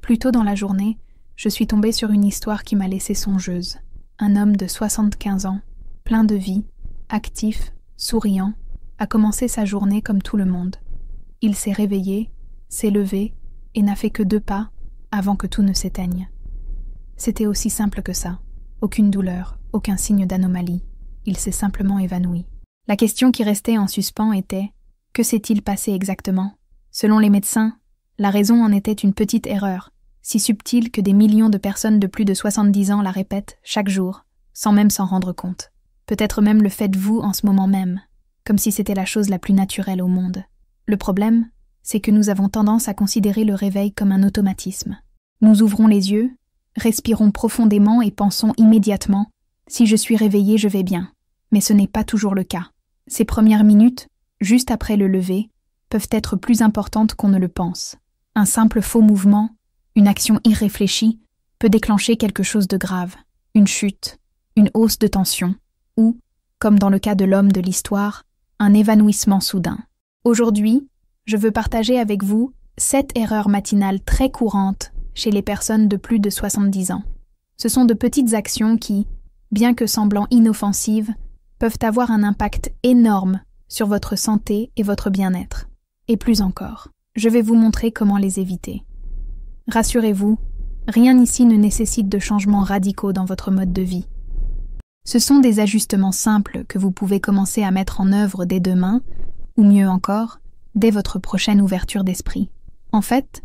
Plus tôt dans la journée, je suis tombée sur une histoire qui m'a laissée songeuse. Un homme de 75 ans, plein de vie, actif, souriant, a commencé sa journée comme tout le monde. Il s'est réveillé, s'est levé et n'a fait que 2 pas avant que tout ne s'éteigne. C'était aussi simple que ça. Aucune douleur, aucun signe d'anomalie. Il s'est simplement évanoui. La question qui restait en suspens était « Que s'est-il passé exactement ?» Selon les médecins, la raison en était une petite erreur, si subtile que des millions de personnes de plus de 70 ans la répètent chaque jour, sans même s'en rendre compte. Peut-être même le faites-vous en ce moment même, comme si c'était la chose la plus naturelle au monde. Le problème, c'est que nous avons tendance à considérer le réveil comme un automatisme. Nous ouvrons les yeux, respirons profondément et pensons immédiatement « Si je suis réveillé, je vais bien ». Mais ce n'est pas toujours le cas. Ces premières minutes, juste après le lever, peuvent être plus importantes qu'on ne le pense. Un simple faux mouvement, une action irréfléchie, peut déclencher quelque chose de grave, une chute, une hausse de tension, ou, comme dans le cas de l'homme de l'histoire, un évanouissement soudain. Aujourd'hui, je veux partager avec vous 7 erreurs matinales très courantes chez les personnes de plus de 70 ans. Ce sont de petites actions qui, bien que semblant inoffensives, peuvent avoir un impact énorme sur votre santé et votre bien-être. Et plus encore, je vais vous montrer comment les éviter. Rassurez-vous, rien ici ne nécessite de changements radicaux dans votre mode de vie. Ce sont des ajustements simples que vous pouvez commencer à mettre en œuvre dès demain, ou mieux encore, dès votre prochaine ouverture d'esprit. En fait,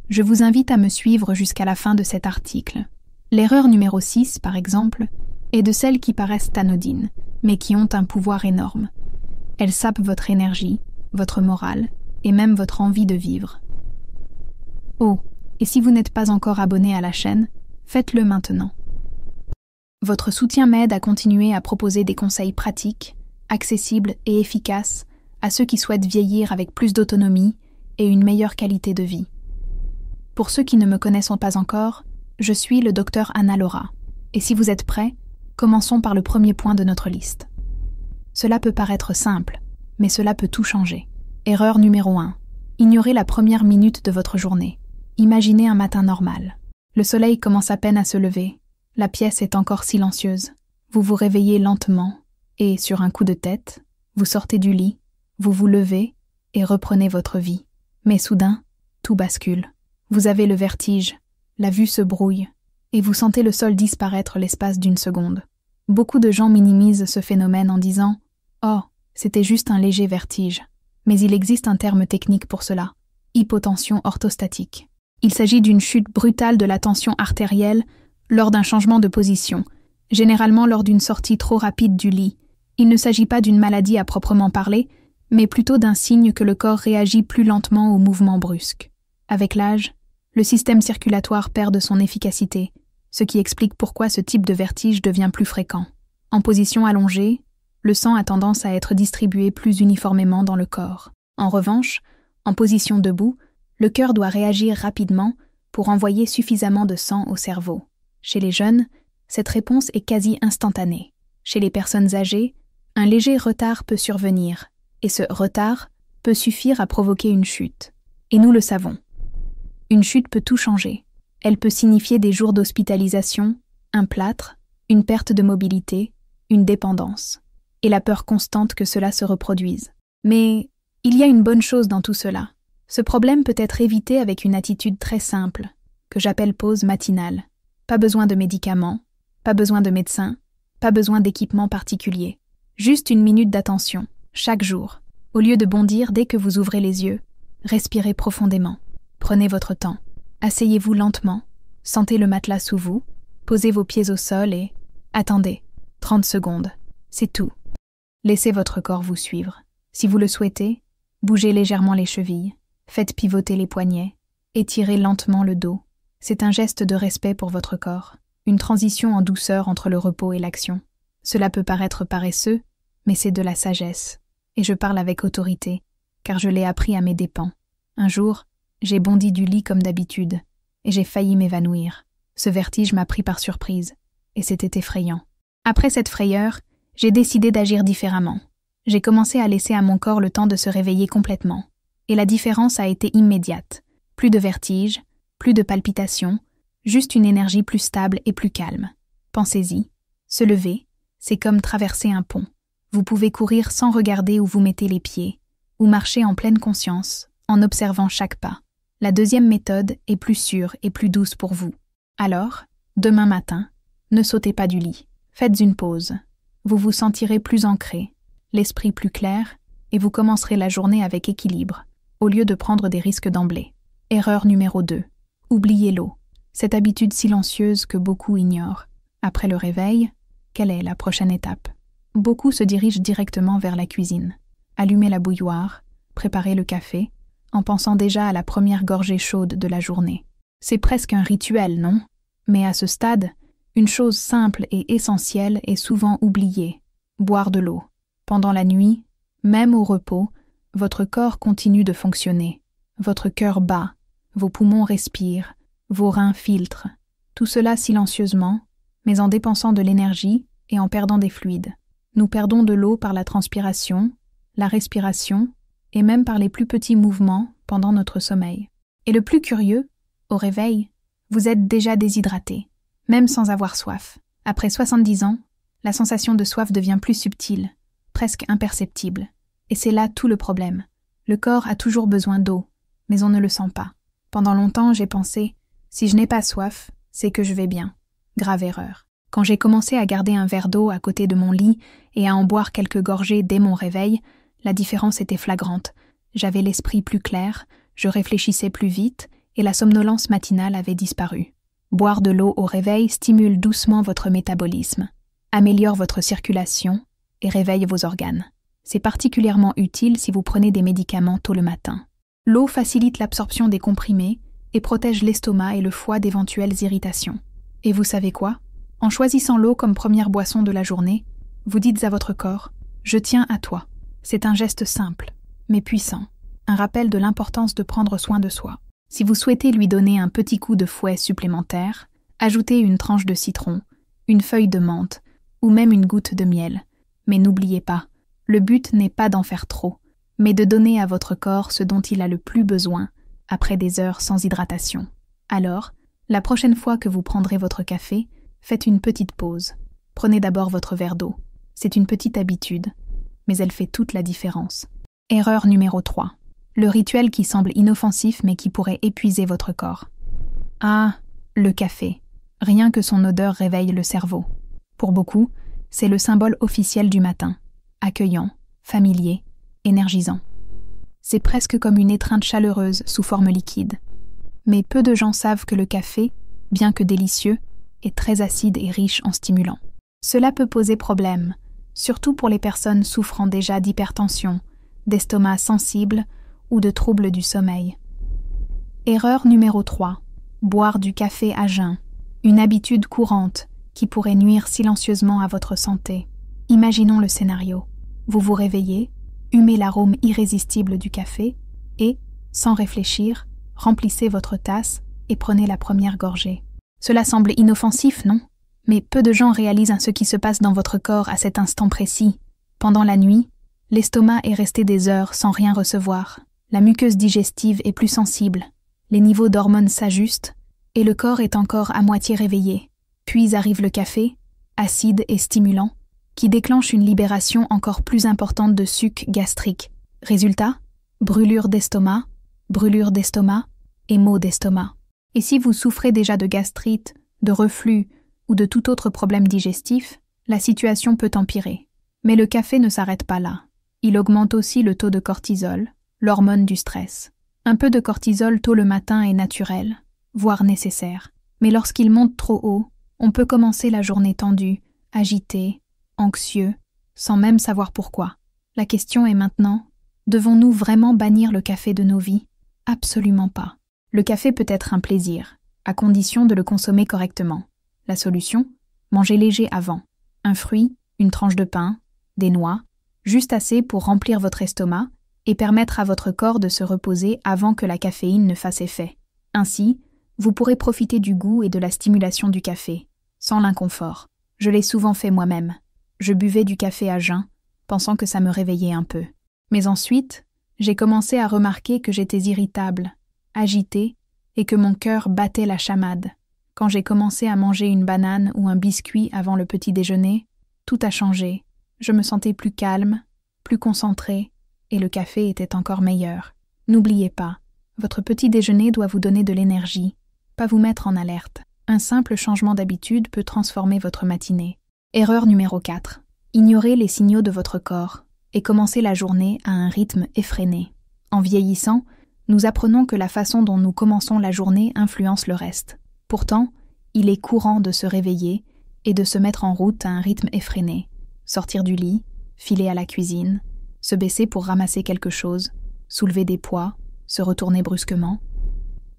je vous invite à me suivre jusqu'à la fin de cet article. L'erreur numéro 6, par exemple, est de celles qui paraissent anodines, mais qui ont un pouvoir énorme. Elles sapent votre énergie, votre morale, et même votre envie de vivre. Oh, et si vous n'êtes pas encore abonné à la chaîne, faites-le maintenant. Votre soutien m'aide à continuer à proposer des conseils pratiques, accessibles et efficaces à ceux qui souhaitent vieillir avec plus d'autonomie et une meilleure qualité de vie. Pour ceux qui ne me connaissent pas encore, je suis le Dr Anna Laura, et si vous êtes prêts, commençons par le premier point de notre liste. Cela peut paraître simple, mais cela peut tout changer. Erreur numéro 1. Ignorez la première minute de votre journée. Imaginez un matin normal. Le soleil commence à peine à se lever. La pièce est encore silencieuse. Vous vous réveillez lentement et, sur un coup de tête, vous sortez du lit, vous vous levez et reprenez votre vie. Mais soudain, tout bascule. Vous avez le vertige, la vue se brouille et vous sentez le sol disparaître l'espace d'une seconde. Beaucoup de gens minimisent ce phénomène en disant « Oh, c'était juste un léger vertige ». Mais il existe un terme technique pour cela, hypotension orthostatique. Il s'agit d'une chute brutale de la tension artérielle lors d'un changement de position, généralement lors d'une sortie trop rapide du lit. Il ne s'agit pas d'une maladie à proprement parler, mais plutôt d'un signe que le corps réagit plus lentement aux mouvements brusques. Avec l'âge, le système circulatoire perd de son efficacité, ce qui explique pourquoi ce type de vertige devient plus fréquent. En position allongée, le sang a tendance à être distribué plus uniformément dans le corps. En revanche, en position debout, le cœur doit réagir rapidement pour envoyer suffisamment de sang au cerveau. Chez les jeunes, cette réponse est quasi instantanée. Chez les personnes âgées, un léger retard peut survenir, et ce retard peut suffire à provoquer une chute. Et nous le savons. Une chute peut tout changer. Elle peut signifier des jours d'hospitalisation, un plâtre, une perte de mobilité, une dépendance, et la peur constante que cela se reproduise. Mais il y a une bonne chose dans tout cela. Ce problème peut être évité avec une attitude très simple, que j'appelle pause matinale. Pas besoin de médicaments, pas besoin de médecin, pas besoin d'équipement particulier. Juste une minute d'attention, chaque jour. Au lieu de bondir dès que vous ouvrez les yeux, respirez profondément. Prenez votre temps. Asseyez-vous lentement, sentez le matelas sous vous, posez vos pieds au sol et attendez. 30 secondes, c'est tout. Laissez votre corps vous suivre. Si vous le souhaitez, bougez légèrement les chevilles, faites pivoter les poignets, étirez lentement le dos. C'est un geste de respect pour votre corps, une transition en douceur entre le repos et l'action. Cela peut paraître paresseux, mais c'est de la sagesse. Et je parle avec autorité, car je l'ai appris à mes dépens. Un jour, j'ai bondi du lit comme d'habitude, et j'ai failli m'évanouir. Ce vertige m'a pris par surprise, et c'était effrayant. Après cette frayeur, j'ai décidé d'agir différemment. J'ai commencé à laisser à mon corps le temps de se réveiller complètement. Et la différence a été immédiate. Plus de vertige, Plus de palpitations, juste une énergie plus stable et plus calme. Pensez-y, se lever, c'est comme traverser un pont. Vous pouvez courir sans regarder où vous mettez les pieds, ou marcher en pleine conscience, en observant chaque pas. La deuxième méthode est plus sûre et plus douce pour vous. Alors, demain matin, ne sautez pas du lit. Faites une pause. Vous vous sentirez plus ancré, l'esprit plus clair, et vous commencerez la journée avec équilibre, au lieu de prendre des risques d'emblée. Erreur numéro 2. Oubliez l'eau. Cette habitude silencieuse que beaucoup ignorent. Après le réveil, quelle est la prochaine étape? Beaucoup se dirigent directement vers la cuisine. Allumer la bouilloire, préparer le café, en pensant déjà à la première gorgée chaude de la journée. C'est presque un rituel, non? Mais à ce stade, une chose simple et essentielle est souvent oubliée. Boire de l'eau. Pendant la nuit, même au repos, votre corps continue de fonctionner. Votre cœur bat, vos poumons respirent, vos reins filtrent. Tout cela silencieusement, mais en dépensant de l'énergie et en perdant des fluides. Nous perdons de l'eau par la transpiration, la respiration et même par les plus petits mouvements pendant notre sommeil. Et le plus curieux, au réveil, vous êtes déjà déshydraté, même sans avoir soif. Après 70 ans, la sensation de soif devient plus subtile, presque imperceptible. Et c'est là tout le problème. Le corps a toujours besoin d'eau, mais on ne le sent pas. Pendant longtemps, j'ai pensé, si je n'ai pas soif, c'est que je vais bien. Grave erreur. Quand j'ai commencé à garder un verre d'eau à côté de mon lit et à en boire quelques gorgées dès mon réveil, la différence était flagrante. J'avais l'esprit plus clair, je réfléchissais plus vite et la somnolence matinale avait disparu. Boire de l'eau au réveil stimule doucement votre métabolisme, améliore votre circulation et réveille vos organes. C'est particulièrement utile si vous prenez des médicaments tôt le matin. L'eau facilite l'absorption des comprimés et protège l'estomac et le foie d'éventuelles irritations. Et vous savez quoi? En choisissant l'eau comme première boisson de la journée, vous dites à votre corps « Je tiens à toi ». C'est un geste simple, mais puissant, un rappel de l'importance de prendre soin de soi. Si vous souhaitez lui donner un petit coup de fouet supplémentaire, ajoutez une tranche de citron, une feuille de menthe ou même une goutte de miel. Mais n'oubliez pas, le but n'est pas d'en faire trop, mais de donner à votre corps ce dont il a le plus besoin après des heures sans hydratation. Alors, la prochaine fois que vous prendrez votre café, faites une petite pause. Prenez d'abord votre verre d'eau. C'est une petite habitude, mais elle fait toute la différence. Erreur numéro 3. Le rituel qui semble inoffensif mais qui pourrait épuiser votre corps. Ah, le café. Rien que son odeur réveille le cerveau. Pour beaucoup, c'est le symbole officiel du matin. Accueillant, familier, énergisant. C'est presque comme une étreinte chaleureuse sous forme liquide. Mais peu de gens savent que le café, bien que délicieux, est très acide et riche en stimulants. Cela peut poser problème, surtout pour les personnes souffrant déjà d'hypertension, d'estomac sensible ou de troubles du sommeil. Erreur numéro 3. Boire du café à jeun. Une habitude courante qui pourrait nuire silencieusement à votre santé. Imaginons le scénario. Vous vous réveillez, humez l'arôme irrésistible du café et, sans réfléchir, remplissez votre tasse et prenez la première gorgée. Cela semble inoffensif, non? Mais peu de gens réalisent ce qui se passe dans votre corps à cet instant précis. Pendant la nuit, l'estomac est resté des heures sans rien recevoir. La muqueuse digestive est plus sensible, les niveaux d'hormones s'ajustent et le corps est encore à moitié réveillé. Puis arrive le café, acide et stimulant, qui déclenche une libération encore plus importante de suc gastrique. Résultat, brûlure d'estomac et maux d'estomac. Et si vous souffrez déjà de gastrite, de reflux ou de tout autre problème digestif, la situation peut empirer. Mais le café ne s'arrête pas là. Il augmente aussi le taux de cortisol, l'hormone du stress. Un peu de cortisol tôt le matin est naturel, voire nécessaire. Mais lorsqu'il monte trop haut, on peut commencer la journée tendue, agité, anxieux, sans même savoir pourquoi. La question est maintenant, devons-nous vraiment bannir le café de nos vies? Absolument pas. Le café peut être un plaisir, à condition de le consommer correctement. La solution? Manger léger avant. Un fruit, une tranche de pain, des noix, juste assez pour remplir votre estomac et permettre à votre corps de se reposer avant que la caféine ne fasse effet. Ainsi, vous pourrez profiter du goût et de la stimulation du café, sans l'inconfort. Je l'ai souvent fait moi-même. Je buvais du café à jeun, pensant que ça me réveillait un peu. Mais ensuite, j'ai commencé à remarquer que j'étais irritable, agitée et que mon cœur battait la chamade. Quand j'ai commencé à manger une banane ou un biscuit avant le petit déjeuner, tout a changé. Je me sentais plus calme, plus concentrée, et le café était encore meilleur. N'oubliez pas, votre petit déjeuner doit vous donner de l'énergie, pas vous mettre en alerte. Un simple changement d'habitude peut transformer votre matinée. Erreur numéro 4. Ignorez les signaux de votre corps et commencez la journée à un rythme effréné. En vieillissant, nous apprenons que la façon dont nous commençons la journée influence le reste. Pourtant, il est courant de se réveiller et de se mettre en route à un rythme effréné. Sortir du lit, filer à la cuisine, se baisser pour ramasser quelque chose, soulever des poids, se retourner brusquement.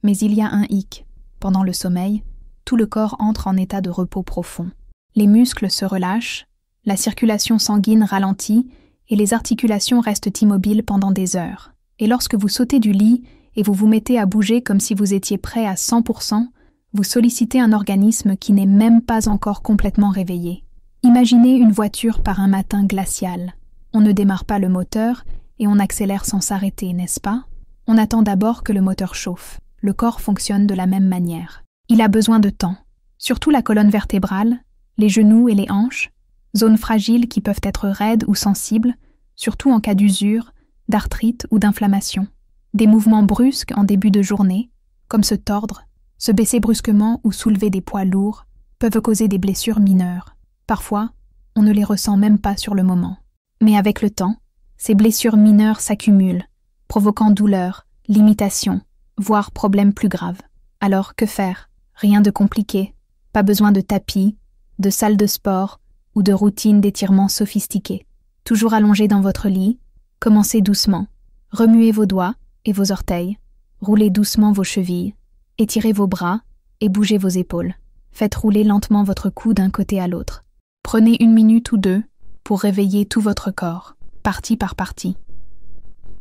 Mais il y a un hic. Pendant le sommeil, tout le corps entre en état de repos profond. Les muscles se relâchent, la circulation sanguine ralentit et les articulations restent immobiles pendant des heures. Et lorsque vous sautez du lit et vous vous mettez à bouger comme si vous étiez prêt à 100%, vous sollicitez un organisme qui n'est même pas encore complètement réveillé. Imaginez une voiture par un matin glacial. On ne démarre pas le moteur et on accélère sans s'arrêter, n'est-ce pas? On attend d'abord que le moteur chauffe. Le corps fonctionne de la même manière. Il a besoin de temps, surtout la colonne vertébrale, les genoux et les hanches, zones fragiles qui peuvent être raides ou sensibles, surtout en cas d'usure, d'arthrite ou d'inflammation. Des mouvements brusques en début de journée, comme se tordre, se baisser brusquement ou soulever des poids lourds, peuvent causer des blessures mineures. Parfois, on ne les ressent même pas sur le moment. Mais avec le temps, ces blessures mineures s'accumulent, provoquant douleur, limitation, voire problèmes plus graves. Alors, que faire? Rien de compliqué, pas besoin de tapis, de salle de sport ou de routine d'étirement sophistiquée. Toujours allongé dans votre lit, commencez doucement. Remuez vos doigts et vos orteils, roulez doucement vos chevilles, étirez vos bras et bougez vos épaules. Faites rouler lentement votre cou d'un côté à l'autre. Prenez 1 minute ou 2 pour réveiller tout votre corps, partie par partie.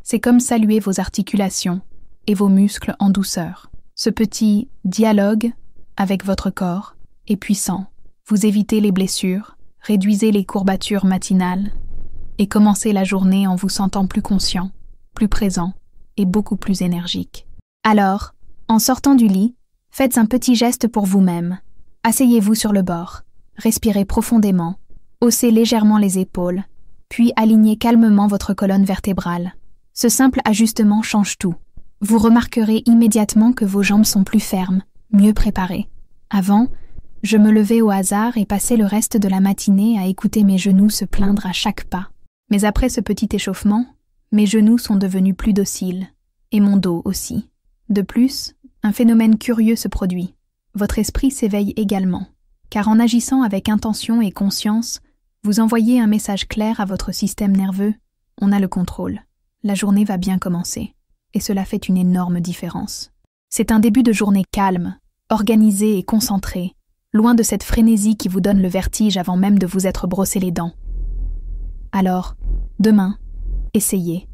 C'est comme saluer vos articulations et vos muscles en douceur. Ce petit dialogue avec votre corps est puissant. Vous évitez les blessures, réduisez les courbatures matinales et commencez la journée en vous sentant plus conscient, plus présent et beaucoup plus énergique. Alors, en sortant du lit, faites un petit geste pour vous-même. Asseyez-vous sur le bord, respirez profondément, haussez légèrement les épaules, puis alignez calmement votre colonne vertébrale. Ce simple ajustement change tout. Vous remarquerez immédiatement que vos jambes sont plus fermes, mieux préparées. Avant, je me levais au hasard et passais le reste de la matinée à écouter mes genoux se plaindre à chaque pas. Mais après ce petit échauffement, mes genoux sont devenus plus dociles, et mon dos aussi. De plus, un phénomène curieux se produit. Votre esprit s'éveille également, car en agissant avec intention et conscience, vous envoyez un message clair à votre système nerveux. On a le contrôle. La journée va bien commencer. Et cela fait une énorme différence. C'est un début de journée calme, organisé et concentré, loin de cette frénésie qui vous donne le vertige avant même de vous être brossé les dents. Alors, demain, essayez.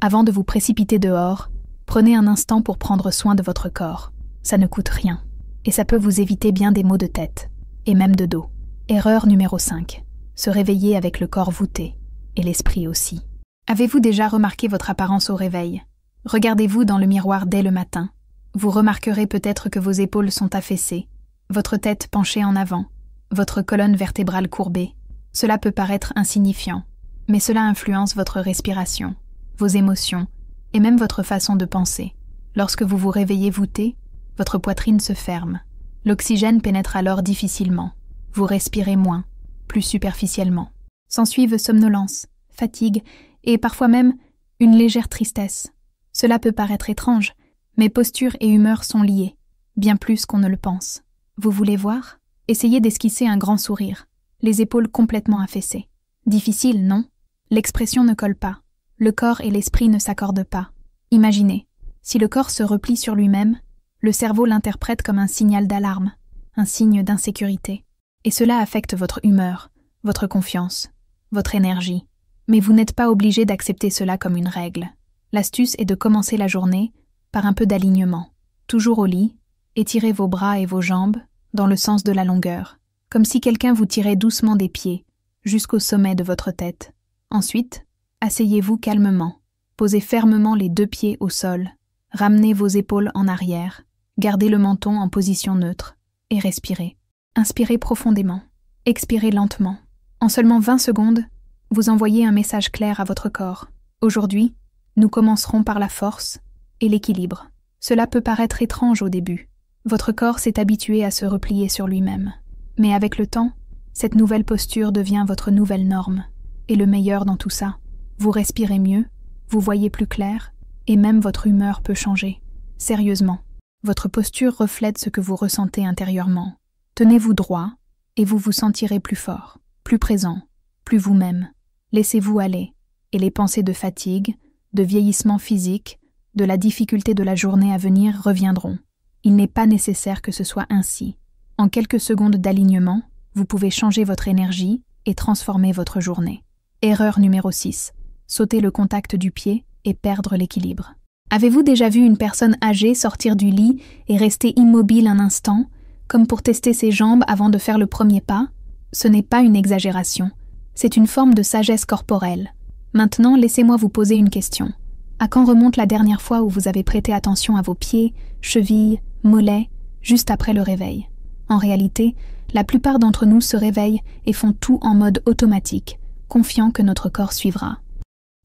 Avant de vous précipiter dehors, prenez un instant pour prendre soin de votre corps. Ça ne coûte rien. Et ça peut vous éviter bien des maux de tête, et même de dos. Erreur numéro 5. Se réveiller avec le corps voûté, et l'esprit aussi. Avez-vous déjà remarqué votre apparence au réveil? Regardez-vous dans le miroir dès le matin. Vous remarquerez peut-être que vos épaules sont affaissées, votre tête penchée en avant, votre colonne vertébrale courbée. Cela peut paraître insignifiant, mais cela influence votre respiration, vos émotions et même votre façon de penser. Lorsque vous vous réveillez voûté, votre poitrine se ferme. L'oxygène pénètre alors difficilement. Vous respirez moins, plus superficiellement. S'ensuivent somnolence, fatigue et parfois même une légère tristesse. Cela peut paraître étrange, mais posture et humeur sont liées, bien plus qu'on ne le pense. Vous voulez voir? Essayez d'esquisser un grand sourire, les épaules complètement affaissées. Difficile, non? L'expression ne colle pas. Le corps et l'esprit ne s'accordent pas. Imaginez, si le corps se replie sur lui-même, le cerveau l'interprète comme un signal d'alarme, un signe d'insécurité. Et cela affecte votre humeur, votre confiance, votre énergie. Mais vous n'êtes pas obligé d'accepter cela comme une règle. L'astuce est de commencer la journée par un peu d'alignement. Toujours au lit, étirez vos bras et vos jambes dans le sens de la longueur, comme si quelqu'un vous tirait doucement des pieds, jusqu'au sommet de votre tête. Ensuite, asseyez-vous calmement, posez fermement les 2 pieds au sol, ramenez vos épaules en arrière, Gardez le menton en position neutre et respirez. Inspirez profondément, expirez lentement. En seulement 20 secondes, vous envoyez un message clair à votre corps. Aujourd'hui, nous commencerons par la force et l'équilibre. Cela peut paraître étrange au début. Votre corps s'est habitué à se replier sur lui-même. Mais avec le temps, cette nouvelle posture devient votre nouvelle norme. Et le meilleur dans tout ça, vous respirez mieux, vous voyez plus clair, et même votre humeur peut changer. Sérieusement, votre posture reflète ce que vous ressentez intérieurement. Tenez-vous droit, et vous vous sentirez plus fort, plus présent, plus vous-même. Laissez-vous aller, et les pensées de fatigue, de vieillissement physique, de la difficulté de la journée à venir reviendront. Il n'est pas nécessaire que ce soit ainsi. En quelques secondes d'alignement, vous pouvez changer votre énergie et transformer votre journée. Erreur numéro 6. Sauter le contact du pied et perdre l'équilibre. Avez-vous déjà vu une personne âgée sortir du lit et rester immobile un instant, comme pour tester ses jambes avant de faire le premier pas? Ce n'est pas une exagération. C'est une forme de sagesse corporelle. Maintenant, laissez-moi vous poser une question. À quand remonte la dernière fois où vous avez prêté attention à vos pieds, chevilles, mollets, juste après le réveil? En réalité, la plupart d'entre nous se réveillent et font tout en mode automatique, confiants que notre corps suivra.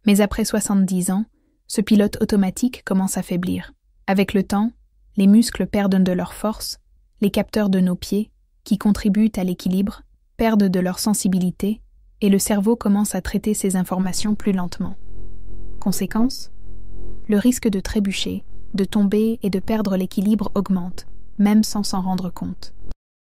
Mais après 70 ans, ce pilote automatique commence à faiblir. Avec le temps, les muscles perdent de leur force, les capteurs de nos pieds, qui contribuent à l'équilibre, perdent de leur sensibilité, et le cerveau commence à traiter ces informations plus lentement. Conséquence, le risque de trébucher, de tomber et de perdre l'équilibre augmente, même sans s'en rendre compte.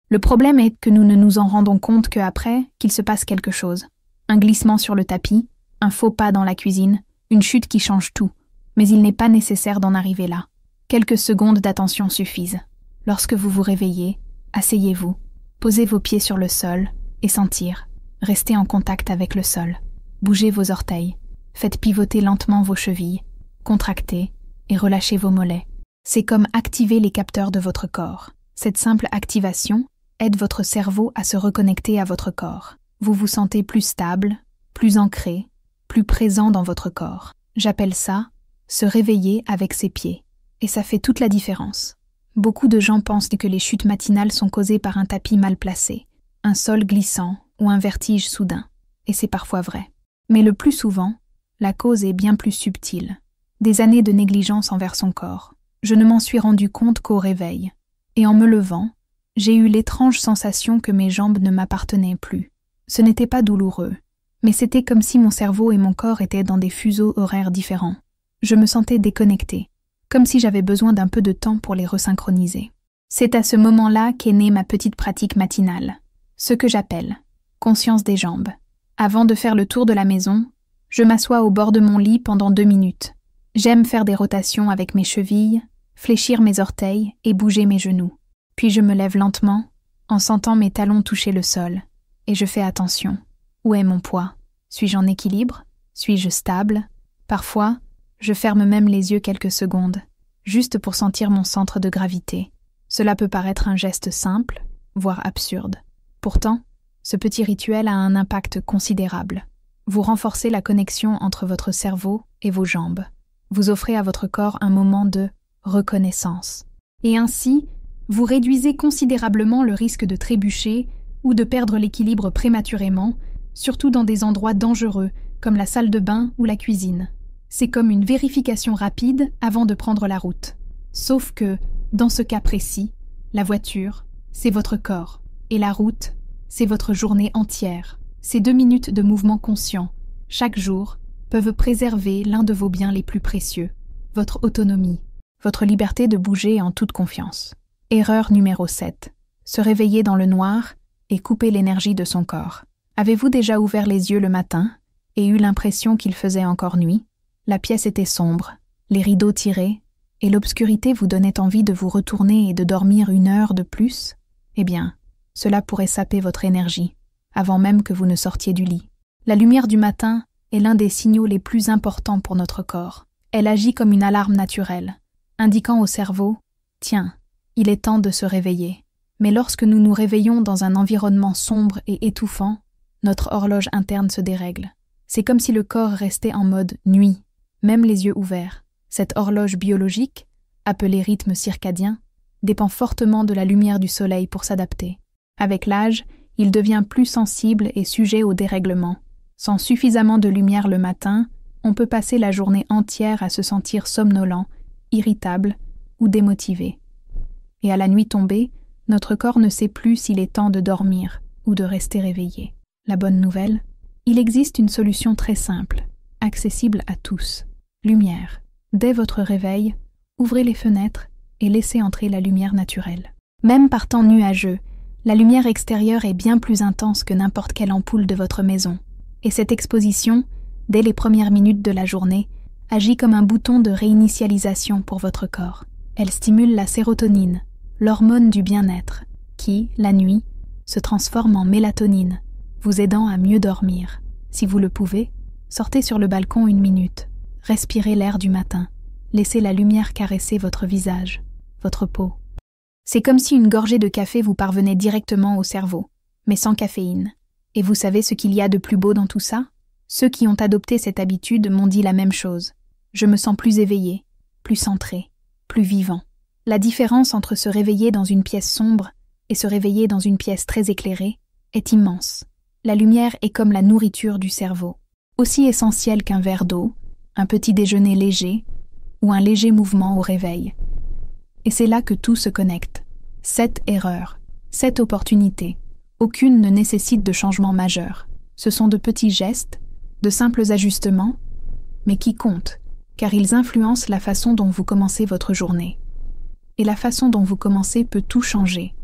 Le problème est que nous ne nous en rendons compte qu'après qu'il se passe quelque chose. Un glissement sur le tapis, un faux pas dans la cuisine, une chute qui change tout. Mais il n'est pas nécessaire d'en arriver là. Quelques secondes d'attention suffisent. Lorsque vous vous réveillez, asseyez-vous, posez vos pieds sur le sol et sentir. Restez en contact avec le sol. Bougez vos orteils. Faites pivoter lentement vos chevilles. Contractez et relâchez vos mollets. C'est comme activer les capteurs de votre corps. Cette simple activation aide votre cerveau à se reconnecter à votre corps. Vous vous sentez plus stable, plus ancré, plus présent dans votre corps. J'appelle ça se réveiller avec ses pieds. Et ça fait toute la différence. Beaucoup de gens pensent que les chutes matinales sont causées par un tapis mal placé, un sol glissant ou un vertige soudain. Et c'est parfois vrai. Mais le plus souvent, la cause est bien plus subtile. Des années de négligence envers son corps. Je ne m'en suis rendu compte qu'au réveil. Et en me levant, j'ai eu l'étrange sensation que mes jambes ne m'appartenaient plus. Ce n'était pas douloureux, mais c'était comme si mon cerveau et mon corps étaient dans des fuseaux horaires différents. Je me sentais déconnectée, comme si j'avais besoin d'un peu de temps pour les resynchroniser. C'est à ce moment-là qu'est née ma petite pratique matinale, ce que j'appelle conscience des jambes. Avant de faire le tour de la maison, je m'assois au bord de mon lit pendant 2 minutes. J'aime faire des rotations avec mes chevilles, fléchir mes orteils et bouger mes genoux. Puis je me lève lentement, en sentant mes talons toucher le sol, et je fais attention. Où est mon poids? Suis-je en équilibre? Suis-je stable? Parfois, je ferme même les yeux quelques secondes, juste pour sentir mon centre de gravité. Cela peut paraître un geste simple, voire absurde. Pourtant, ce petit rituel a un impact considérable. Vous renforcez la connexion entre votre cerveau et vos jambes. Vous offrez à votre corps un moment de reconnaissance. Et ainsi, vous réduisez considérablement le risque de trébucher ou de perdre l'équilibre prématurément, surtout dans des endroits dangereux comme la salle de bain ou la cuisine. C'est comme une vérification rapide avant de prendre la route. Sauf que, dans ce cas précis, la voiture, c'est votre corps, et la route, c'est votre journée entière. Ces 2 minutes de mouvement conscient, chaque jour, peuvent préserver l'un de vos biens les plus précieux, votre autonomie, votre liberté de bouger en toute confiance. Erreur numéro 7. Se réveiller dans le noir et couper l'énergie de son corps. Avez-vous déjà ouvert les yeux le matin et eu l'impression qu'il faisait encore nuit? La pièce était sombre, les rideaux tirés, et l'obscurité vous donnait envie de vous retourner et de dormir 1 heure de plus? Eh bien, cela pourrait saper votre énergie, avant même que vous ne sortiez du lit. La lumière du matin est l'un des signaux les plus importants pour notre corps. Elle agit comme une alarme naturelle, indiquant au cerveau « Tiens, il est temps de se réveiller ». Mais lorsque nous nous réveillons dans un environnement sombre et étouffant, notre horloge interne se dérègle. C'est comme si le corps restait en mode « nuit », même les yeux ouverts. Cette horloge biologique, appelée rythme circadien, dépend fortement de la lumière du soleil pour s'adapter. Avec l'âge, il devient plus sensible et sujet au dérèglement. Sans suffisamment de lumière le matin, on peut passer la journée entière à se sentir somnolent, irritable ou démotivé. Et à la nuit tombée, notre corps ne sait plus s'il est temps de dormir ou de rester réveillé. La bonne nouvelle, il existe une solution très simple, accessible à tous. Lumière. Dès votre réveil, ouvrez les fenêtres et laissez entrer la lumière naturelle. Même par temps nuageux, la lumière extérieure est bien plus intense que n'importe quelle ampoule de votre maison. Et cette exposition, dès les premières minutes de la journée, agit comme un bouton de réinitialisation pour votre corps. Elle stimule la sérotonine, l'hormone du bien-être, qui, la nuit, se transforme en mélatonine, vous aidant à mieux dormir. Si vous le pouvez, sortez sur le balcon 1 minute, respirez l'air du matin, laissez la lumière caresser votre visage, votre peau. C'est comme si une gorgée de café vous parvenait directement au cerveau, mais sans caféine. Et vous savez ce qu'il y a de plus beau dans tout ça? Ceux qui ont adopté cette habitude m'ont dit la même chose. Je me sens plus éveillé, plus centré, plus vivant. La différence entre se réveiller dans une pièce sombre et se réveiller dans une pièce très éclairée est immense. La lumière est comme la nourriture du cerveau, aussi essentielle qu'un verre d'eau, un petit déjeuner léger ou un léger mouvement au réveil. Et c'est là que tout se connecte. 7 erreurs, 7 opportunités. Aucune ne nécessite de changement majeur. Ce sont de petits gestes, de simples ajustements, mais qui comptent, car ils influencent la façon dont vous commencez votre journée. Et la façon dont vous commencez peut tout changer.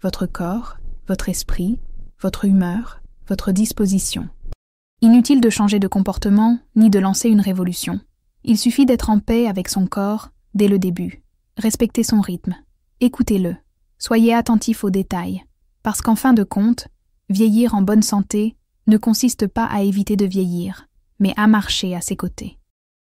Votre corps, votre esprit, votre humeur, votre disposition. Inutile de changer de comportement, ni de lancer une révolution. Il suffit d'être en paix avec son corps dès le début. Respectez son rythme. Écoutez-le. Soyez attentif aux détails. Parce qu'en fin de compte, vieillir en bonne santé ne consiste pas à éviter de vieillir, mais à marcher à ses côtés.